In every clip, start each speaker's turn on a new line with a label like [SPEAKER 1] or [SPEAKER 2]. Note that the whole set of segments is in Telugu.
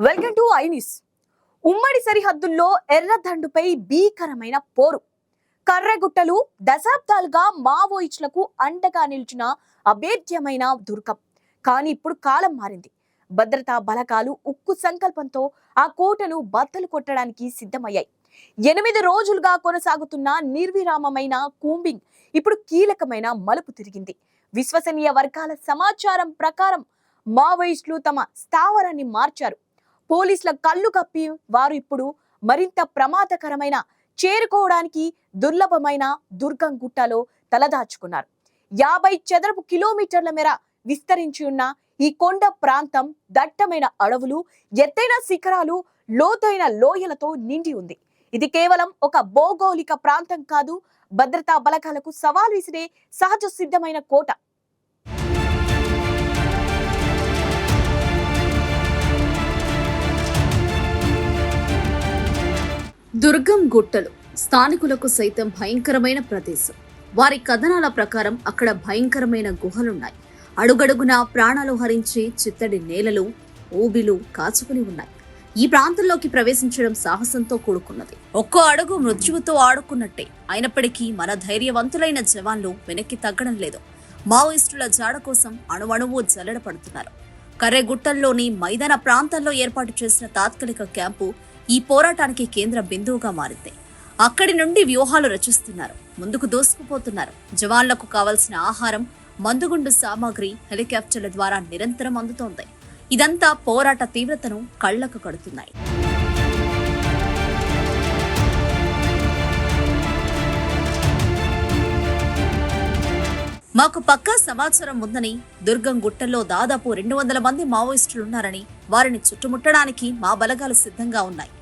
[SPEAKER 1] Welcome to ఐనిస్. ఉమ్మడి సరిహద్దుల్లో ఎర్రదండుపై భీకరమైన పోరు. కర్రెగుట్టలు దశాబ్దాలుగా మావోయిస్టులకు అండగా నిలిచిన అభేద్యమైన దుర్గం. కానీ ఇప్పుడు కాలం మారింది. భద్రతా బలగాలు ఉక్కు సంకల్పంతో ఆ కోటను బద్దలు కొట్టడానికి సిద్ధమయ్యాయి. 8 రోజులుగా కొనసాగుతున్న నిర్విరామమైన కూంబింగ్ ఇప్పుడు కీలకమైన మలుపు తిరిగింది. విశ్వసనీయ వర్గాల సమాచారం ప్రకారం మావోయిస్టులు తమ స్థావరాన్ని మార్చారు. పోలీసుల కళ్ళు కప్పి వారు ఇప్పుడు మరింత ప్రమాదకరమైన చేరుకోవడానికి దుర్లభమైన దుర్గం గుట్టలో తలదాచుకున్నారు. 50 చదరపు కిలోమీటర్ల మేర విస్తరించి ఉన్న ఈ కొండ ప్రాంతం దట్టమైన అడవులు, ఎత్తైన శిఖరాలు, లోతైన లోయలతో నిండి ఉంది. ఇది కేవలం ఒక భౌగోళిక ప్రాంతం కాదు, భద్రతా బలగాలకు సవాల్ విసిరే సహజ సిద్ధమైన కోట.
[SPEAKER 2] దుర్గం గుట్టలు స్థానికులకు సైతం భయంకరమైన ప్రదేశం. వారి కథనాల ప్రకారం అక్కడ భయంకరమైన గుహలున్నాయి. అడుగడుగునా ప్రాణాలు హరించే చిత్తడి నేలలు, ఊబిలు కాచుకుని ఉన్నాయి. ఈ ప్రాంతంలోకి ప్రవేశించడం సాహసంతో కూడుకున్నది. ఒక్కో అడుగు మృత్యువుతో ఆడుకున్నట్టే. అయినప్పటికీ మన ధైర్యవంతులైన జవాన్లు వెనక్కి తగ్గడం లేదు. మావోయిస్టుల జాడ కోసం అణువణువు జల్లెడ పడుతున్నారు. కర్రెగుట్టల్లోని మైదాన ప్రాంతంలో ఏర్పాటు చేసిన తాత్కాలిక క్యాంపు ఈ పోరాటానికి కేంద్ర బిందువుగా మారింది. అక్కడి నుండి వ్యూహాలు రచిస్తున్నారు, ముందుకు దూసుకుపోతున్నారు. జవాన్లకు కావలసిన ఆహారం, మందుగుండు సామాగ్రి హెలికాప్టర్ల ద్వారా నిరంతరం అందుతోంది. ఇదంతా పోరాట తీవ్రతను కళ్లకు కడుతున్నాయి. మాకు పక్కా సమాచారం ఉందని, దుర్గం గుట్టల్లో దాదాపు 200 మంది మావోయిస్టులున్నారని, వారిని చుట్టుముట్టడానికి మా బలగాలు సిద్ధంగా ఉన్నాయి.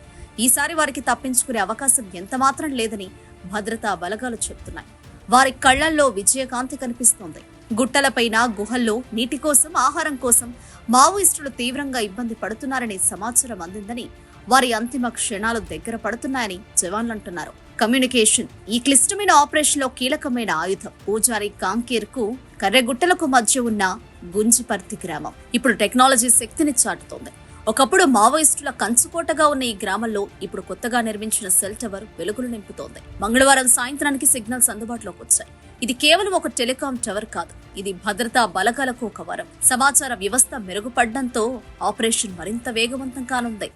[SPEAKER 2] ఈసారి వారికి తప్పించుకునే అవకాశం ఎంతమాత్రం లేదని భద్రతా బలగాలు చెప్తున్నాయి. వారి కళ్లల్లో విజయకాంతి కనిపిస్తోంది. గుట్టలపైన, గుహల్లో నీటి కోసం, ఆహారం కోసం మావోయిస్టులు తీవ్రంగా ఇబ్బంది పడుతున్నారనే సమాచారం అందిందని, వారి అంతిమ క్షణాలు దగ్గర పడుతున్నాయని జవాన్లు అంటున్నారు. కమ్యూనికేషన్ ఈ క్లిష్టమైన ఆపరేషన్ లో కీలకమైన ఆయుధం. పూజారి కాంకేర్ కు కర్రెగుట్టలకు మధ్య ఉన్న గుంజిపర్తి గ్రామం ఇప్పుడు టెక్నాలజీ శక్తిని చాటుతోంది. ఒకప్పుడు మావోయిస్టుల కంచుకోటగా ఉన్న ఈ గ్రామంలో ఇప్పుడు కొత్తగా నిర్మించిన సెల్ టవర్ వెలుగులు నింపుతోంది. మంగళవారం సాయంత్రానికి సిగ్నల్స్ అందుబాటులోకి వచ్చాయి. ఇది కేవలం ఒక టెలికాం టవర్ కాదు, ఇది భద్రతా బలగాలకు ఒక వరం. సమాచార వ్యవస్థ మెరుగుపడడంతో ఆపరేషన్ మరింత వేగవంతం కానుంది.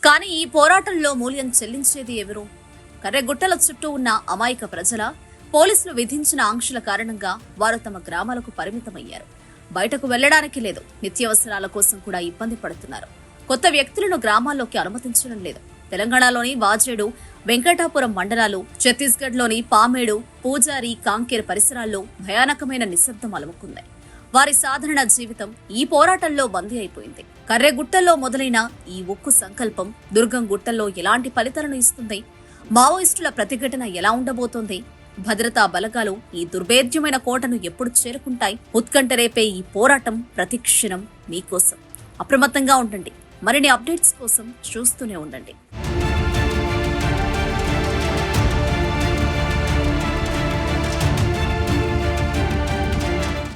[SPEAKER 2] కానీ ఈ పోరాటంలో మూల్యం చెల్లించేది ఎవరు? కర్రెగుట్టల చుట్టూ ఉన్న అమాయక ప్రజల, పోలీసులు విధించిన ఆంక్షల కారణంగా వారు తమ గ్రామాలకు పరిమితమయ్యారు. బయటకు వెళ్లడానికి లేదు. నిత్యావసరాల కోసం కూడా ఇబ్బంది పడుతున్నారు. కొత్త వ్యక్తులను గ్రామాల్లోకి అనుమతించడం లేదు. తెలంగాణలోని వాజేడు, వెంకటాపురం మండలాలు, ఛత్తీస్గఢ్లోని పామేడు, పూజారి, కాంకేర్ పరిసరాల్లో భయానకమైన నిశ్శబ్దం అలముకుంది. వారి సాధారణ జీవితం ఈ పోరాటంలో బందీ అయిపోయింది. కర్రెగుట్టల్లో మొదలైన ఈ ఉక్కు సంకల్పం దుర్గం గుట్టల్లో ఎలాంటి ఫలితాలను ఇస్తుంది? మావోయిస్టుల ప్రతిఘటన ఎలా ఉండబోతోంది? భద్రతా బలగాలు ఈ దుర్భేద్యమైన కోటను ఎప్పుడు చేరుకుంటాయి? ఉత్కంఠ రేపే ఈ పోరాటం ప్రతిక్షణం మీకోసం. అప్రమత్తంగా ఉండండి. మరిన్ని అప్డేట్స్ కోసం చూస్తూనే ఉండండి.